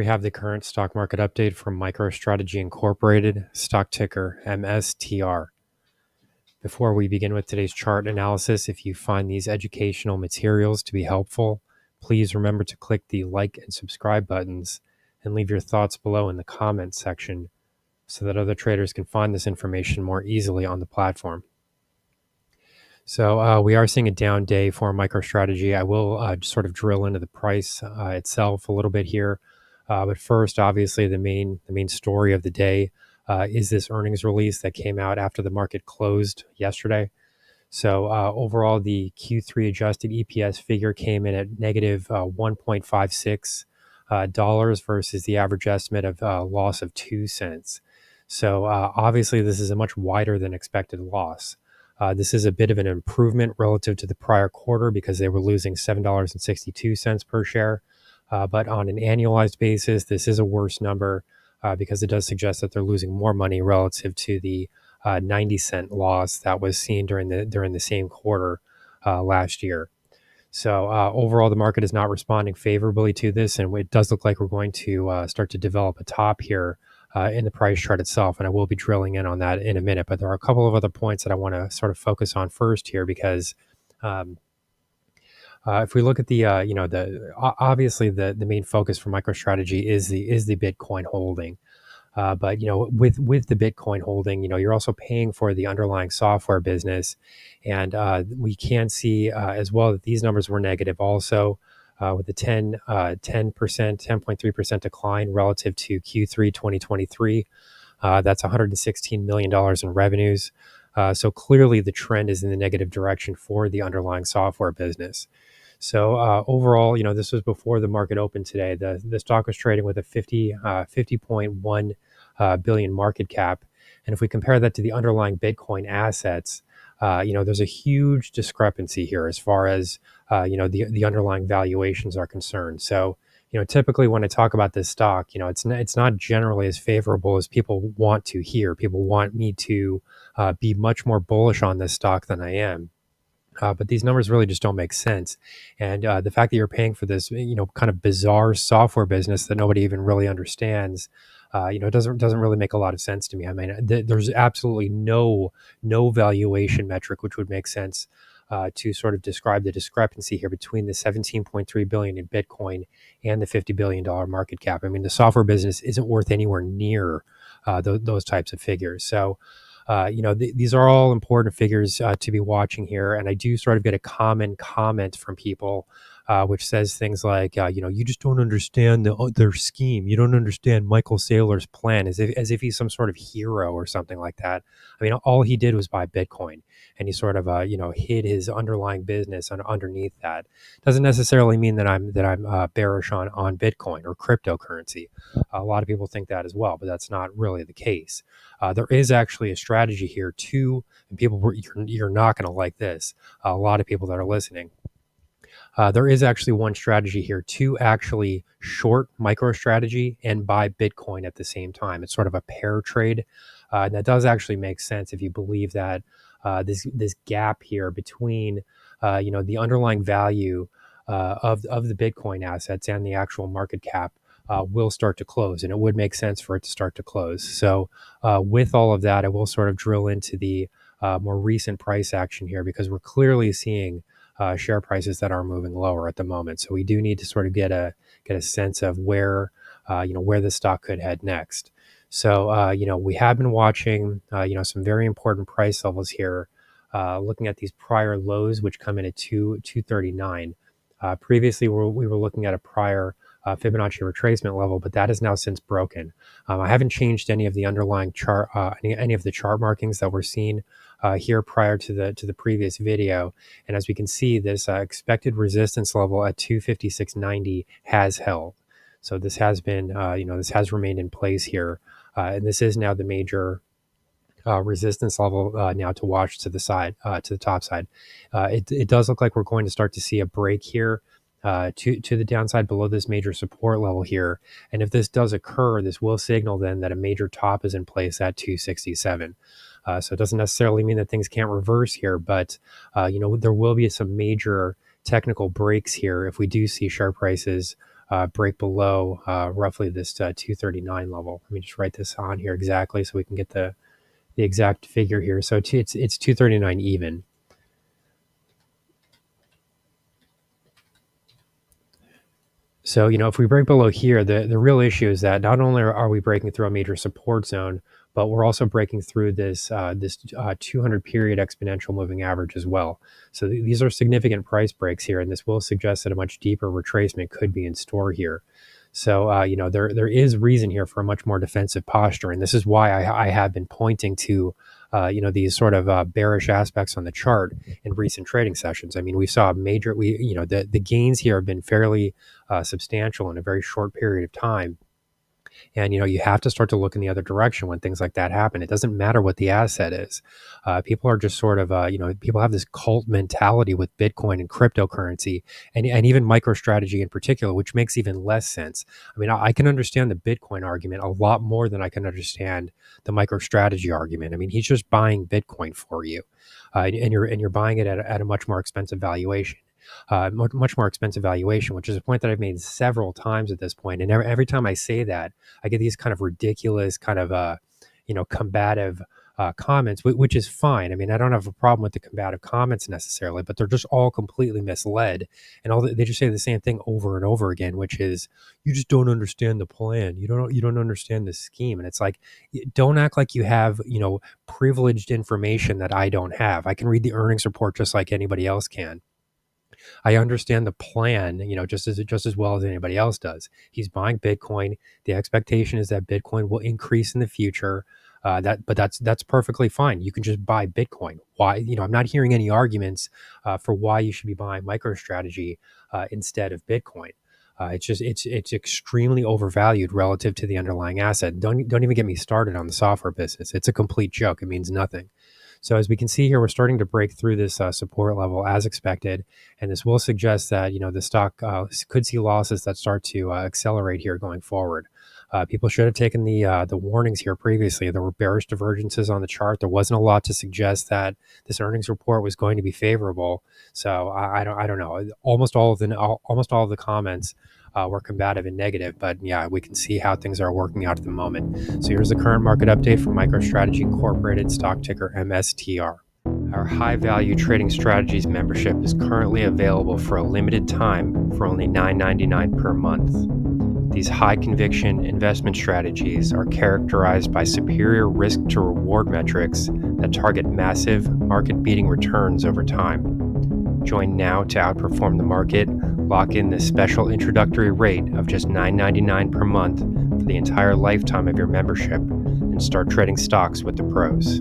we have the current stock market update from MicroStrategy Incorporated, stock ticker MSTR. Before we begin with today's chart analysis, if you find these educational materials to be helpful, please remember to click the like and subscribe buttons and leave your thoughts below in the comments section so that other traders can find this information more easily on the platform. So we are seeing a down day for MicroStrategy. I will sort of drill into the price itself a little bit here. But first, obviously, the main story of the day is this earnings release that came out after the market closed yesterday. So overall, the Q3 adjusted EPS figure came in at negative $1.56 versus the average estimate of loss of 2 cents. So obviously, this is a much wider than expected loss. This is a bit of an improvement relative to the prior quarter because they were losing $7.62 per share. But on an annualized basis, this is a worse number because it does suggest that they're losing more money relative to the 90-cent loss that was seen during the same quarter last year. So overall, the market is not responding favorably to this, and it does look like we're going to start to develop a top here in the price chart itself, and I will be drilling in on that in a minute. But there are a couple of other points that I want to sort of focus on first here because if we look at the obviously the main focus for MicroStrategy is the Bitcoin holding. But with the Bitcoin holding, you're also paying for the underlying software business, and we can see as well that these numbers were negative also, with a 10.3% decline relative to Q3 2023. That's $116 million in revenues. So clearly, the trend is in the negative direction for the underlying software business. So overall, this was before the market opened today. The stock was trading with a 50.1 billion market cap. And if we compare that to the underlying Bitcoin assets, there's a huge discrepancy here as far as, the underlying valuations are concerned. So, typically when I talk about this stock, it's not generally as favorable as people want to hear. People want me to be much more bullish on this stock than I am. But these numbers really just don't make sense. And the fact that you're paying for this, kind of bizarre software business that nobody even really understands, doesn't really make a lot of sense to me. I mean, there's absolutely no valuation metric which would make sense to sort of describe the discrepancy here between the 17.3 billion in Bitcoin and the $50 billion market cap. I mean, the software business isn't worth anywhere near those types of figures. So, these are all important figures to be watching here. And I do sort of get a common comment from people which says things like, you just don't understand their scheme. You don't understand Michael Saylor's plan, as if he's some sort of hero or something like that. I mean, all he did was buy Bitcoin, and he sort of, hid his underlying business underneath that. Doesn't necessarily mean that I'm bearish on Bitcoin or cryptocurrency. A lot of people think that as well, but that's not really the case. There is actually a strategy here too, and people, you're not going to like this. A lot of people that are listening. There is actually one strategy here to actually short MicroStrategy and buy Bitcoin at the same time. It's sort of a pair trade. And that does actually make sense if you believe that this gap here between the underlying value of the Bitcoin assets and the actual market cap will start to close, and it would make sense for it to start to close. So with all of that, I will sort of drill into the more recent price action here because we're clearly seeing share prices that are moving lower at the moment. So we do need to sort of get a sense of where the stock could head next. So we have been watching some very important price levels here, looking at these prior lows which come in at 239. Previously, we were looking at a prior Fibonacci retracement level, but that is now since broken. I haven't changed any of the underlying chart, any of the chart markings that were seen here prior to the previous video. And as we can see, this expected resistance level at 256.90 has held. So this has been, this has remained in place here, and this is now the major resistance level now to watch to the side, to the top side. It does look like we're going to start to see a break here to the downside below this major support level here. And if this does occur, this will signal then that a major top is in place at 267. So it doesn't necessarily mean that things can't reverse here, but there will be some major technical breaks here if we do see share prices break below roughly this 239 level. Let me just write this on here exactly so we can get the exact figure here. So it's 239 even. So, if we break below here, the real issue is that not only are we breaking through a major support zone, but we're also breaking through this 200 period exponential moving average as well. So these are significant price breaks here, and this will suggest that a much deeper retracement could be in store here. So, there is reason here for a much more defensive posture, and this is why I have been pointing to, these sort of bearish aspects on the chart in recent trading sessions. I mean, we saw the gains here have been fairly substantial in a very short period of time. And, you have to start to look in the other direction when things like that happen. It doesn't matter what the asset is. People are just sort of, people have this cult mentality with Bitcoin and cryptocurrency and even MicroStrategy in particular, which makes even less sense. I mean, I can understand the Bitcoin argument a lot more than I can understand the MicroStrategy argument. I mean, he's just buying Bitcoin for you, and you're buying it at a much more expensive valuation. Much more expensive valuation, which is a point that I've made several times at this point. And every time I say that, I get these kind of ridiculous, kind of, combative comments, which is fine. I mean, I don't have a problem with the combative comments necessarily, but they're just all completely misled. And they just say the same thing over and over again, which is, you just don't understand the plan. You don't understand the scheme. And it's like, don't act like you have, privileged information that I don't have. I can read the earnings report just like anybody else can. I understand the plan, just as well as anybody else does. He's buying Bitcoin. The expectation is that Bitcoin will increase in the future. But that's perfectly fine. You can just buy Bitcoin. Why? I'm not hearing any arguments for why you should be buying MicroStrategy instead of Bitcoin. It's extremely overvalued relative to the underlying asset. Don't even get me started on the software business. It's a complete joke. It means nothing. So as we can see here, we're starting to break through this support level as expected, and this will suggest that the stock could see losses that start to accelerate here going forward. People should have taken the warnings here previously. There were bearish divergences on the chart. There wasn't a lot to suggest that this earnings report was going to be favorable. So I don't know. Almost all of the comments were combative and negative, but yeah, we can see how things are working out at the moment. So here's the current market update from MicroStrategy Incorporated, stock ticker MSTR. Our high value trading strategies membership is currently available for a limited time for only $9.99 per month. These high conviction investment strategies are characterized by superior risk to reward metrics that target massive market beating returns over time. Join now to outperform the market. Lock in this special introductory rate of just $9.99 per month for the entire lifetime of your membership and start trading stocks with the pros.